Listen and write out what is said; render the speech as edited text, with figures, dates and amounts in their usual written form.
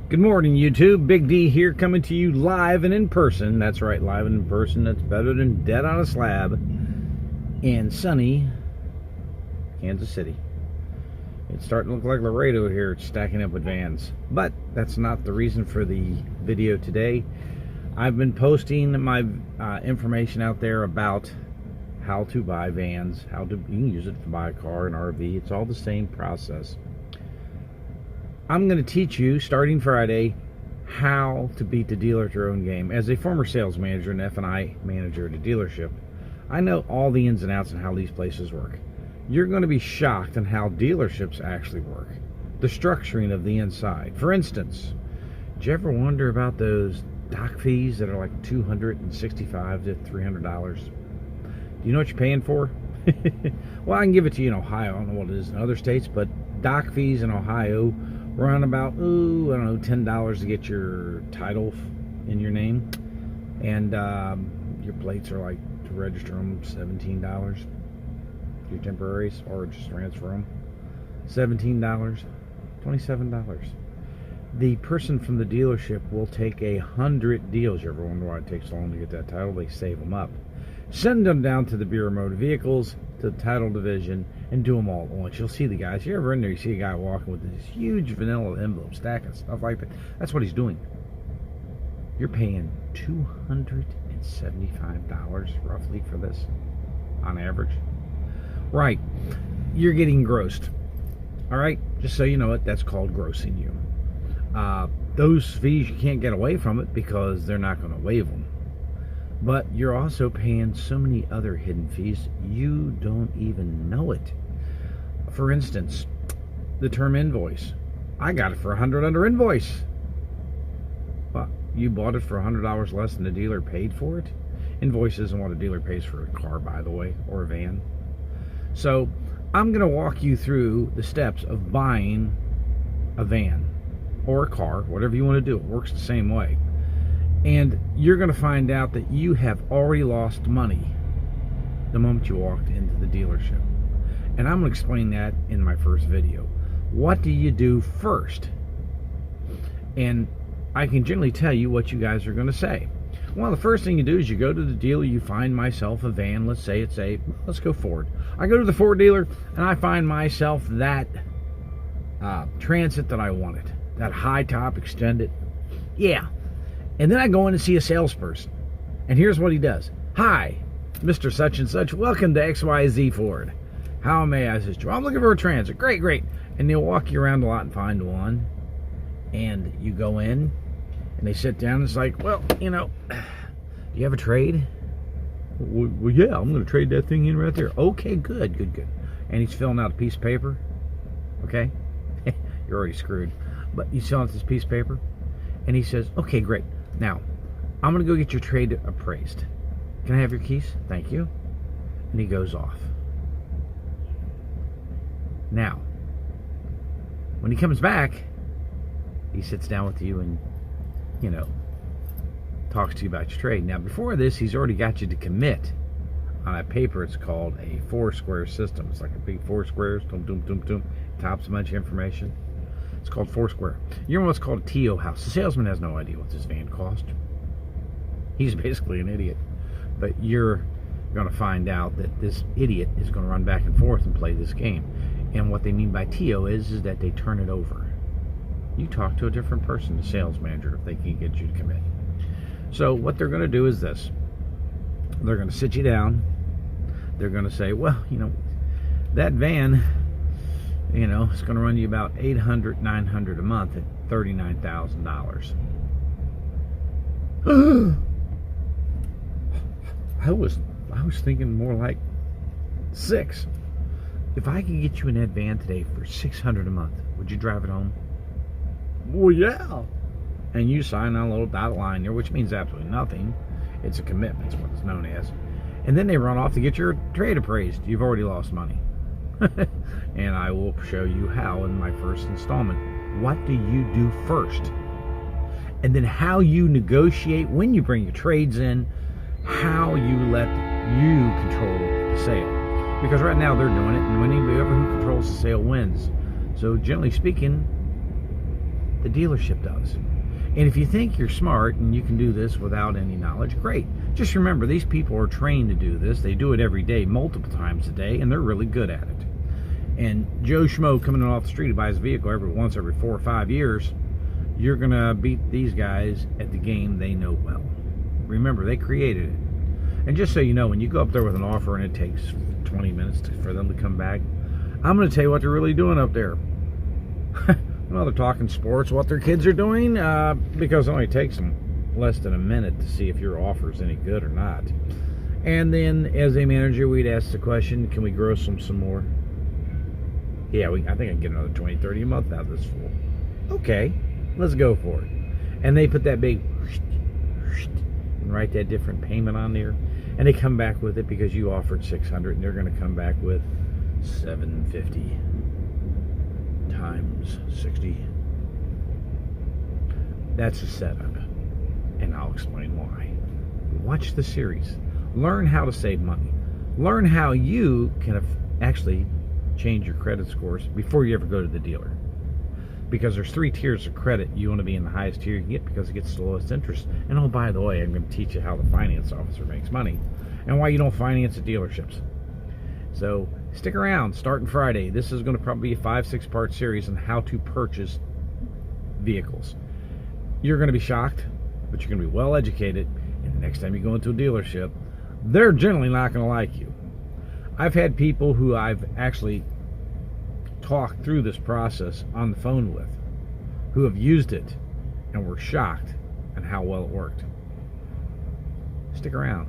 Good morning, YouTube. Big D here, coming to you live and in person. That's right, live and in person. That's better than dead on a slab in sunny Kansas City. It's starting to look like Laredo here. It's stacking up with vans. But that's not the reason for the video today. I've been posting my information out there about how to buy vans, you can use it to buy a car, an RV. It's all the same process. I'm going to teach you, starting Friday, how to beat the dealer at your own game. As a former sales manager and F&I manager at a dealership, I know all the ins and outs and how these places work. You're going to be shocked on how dealerships actually work. The structuring of the inside. For instance, did you ever wonder about those dock fees that are like $265 to $300? Do you know what you're paying for? Well, I can give it to you in Ohio. I don't know what it is in other states, but dock fees in Ohio run about, I don't know, $10 to get your title in your name. And your plates are like, to register them, $17. Your temporaries, or just transfer them, $17, $27. The person from the dealership will take 100 deals. You ever wonder why it takes so long to get that title? They save them up. Send them down to the Bureau of Motor Vehicles, to the title division, and do them all at once. You'll see the guys. You're ever in there, you see a guy walking with this huge vanilla envelope stack and stuff like that. That's what he's doing. You're paying $275 roughly for this, on average. Right. You're getting grossed. All right? Just so you know it, that's called grossing you. Those fees, you can't get away from it because they're not going to waive them. But you're also paying so many other hidden fees, you don't even know it. For instance, the term invoice. I got it for $100 under invoice. Well, you bought it for $100 less than the dealer paid for it? Invoice isn't what a dealer pays for a car, by the way, or a van. So, I'm going to walk you through the steps of buying a van or a car, whatever you want to do. It works the same way. And you're going to find out that you have already lost money the moment you walked into the dealership. And I'm going to explain that in my first video. What do you do first? And I can generally tell you what you guys are going to say. Well, the first thing you do is you go to the dealer, you find myself a van. Let's say let's go Ford. I go to the Ford dealer and I find myself that Transit that I wanted. That high top extended. Yeah. And then I go in and see a salesperson. And here's what he does. Hi, Mr. Such and Such. Welcome to XYZ Ford. How may I assist you? I'm looking for a Transit. Great, great. And they'll walk you around a lot and find one. And you go in and they sit down and it's like, well, you know, do you have a trade? Well, yeah, I'm going to trade that thing in right there. Okay, good, good, good. And he's filling out a piece of paper. Okay? You're already screwed. But he's filling out this piece of paper. And he says, okay, great. Now, I'm going to go get your trade appraised. Can I have your keys? Thank you. And he goes off. Now, when he comes back, he sits down with you and, you know, talks to you about your trade. Now, before this, he's already got you to commit on a paper. It's called a 4-square system. It's like a big 4 squares. Doom, doom, doom, doom. Tops a bunch of information. It's called 4-square. You're in what's called a TO house. The salesman has no idea what this van cost. He's basically an idiot. But you're going to find out that this idiot is going to run back and forth and play this game. And what they mean by TO is that they turn it over. You talk to a different person, the sales manager, if they can get you to commit. So what they're going to do is this. They're going to sit you down. They're going to say, well, you know, that van, you know, it's going to run you about $800, $900 a month at $39,000. I was thinking more like 6. If I could get you in that van today for $600 a month, would you drive it home? Well, yeah. And you sign on a little dotted line there, which means absolutely nothing. It's a commitment, is what it's known as. And then they run off to get your trade appraised. You've already lost money. And I will show you how in my first installment. What do you do first? And then how you negotiate when you bring your trades in, how you let you control the sale. Because right now they're doing it, and whoever who controls the sale wins. So generally speaking, The dealership does. And if you think you're smart and you can do this without any knowledge, great. Just remember, these people are trained to do this. They do it every day, multiple times a day, and they're really good at it. And Joe Schmo coming off the street who buys a vehicle every 4 or 5 years, you're going to beat these guys at the game they know well. Remember, they created it. And just so you know, when you go up there with an offer and it takes 20 minutes for them to come back, I'm going to tell you what they're really doing up there. Well, they're talking sports, what their kids are doing, because it only takes them less than a minute to see if your offer is any good or not. And then, as a manager, we'd ask the question, can we gross them some more? Yeah, I think I can get another 20, 30 a month out of this fool. Okay, let's go for it. And they put that big and write that different payment on there, and they come back with it because you offered 600, and they're going to come back with 750 times 60. That's a setup, and I'll explain why. Watch the series. Learn how to save money. Learn how you can actually change your credit scores before you ever go to the dealer. Because there's 3 tiers of credit. You want to be in the highest tier you can get because it gets the lowest interest. And oh, by the way, I'm going to teach you how the finance officer makes money and why you don't finance at dealerships. So stick around, starting Friday. This is going to probably be a 5-6 part series on how to purchase vehicles. You're going to be shocked, but you're going to be well educated. And the next time you go into a dealership, they're generally not going to like you. I've had people who I've actually talked through this process on the phone with, who have used it and were shocked at how well it worked. Stick around.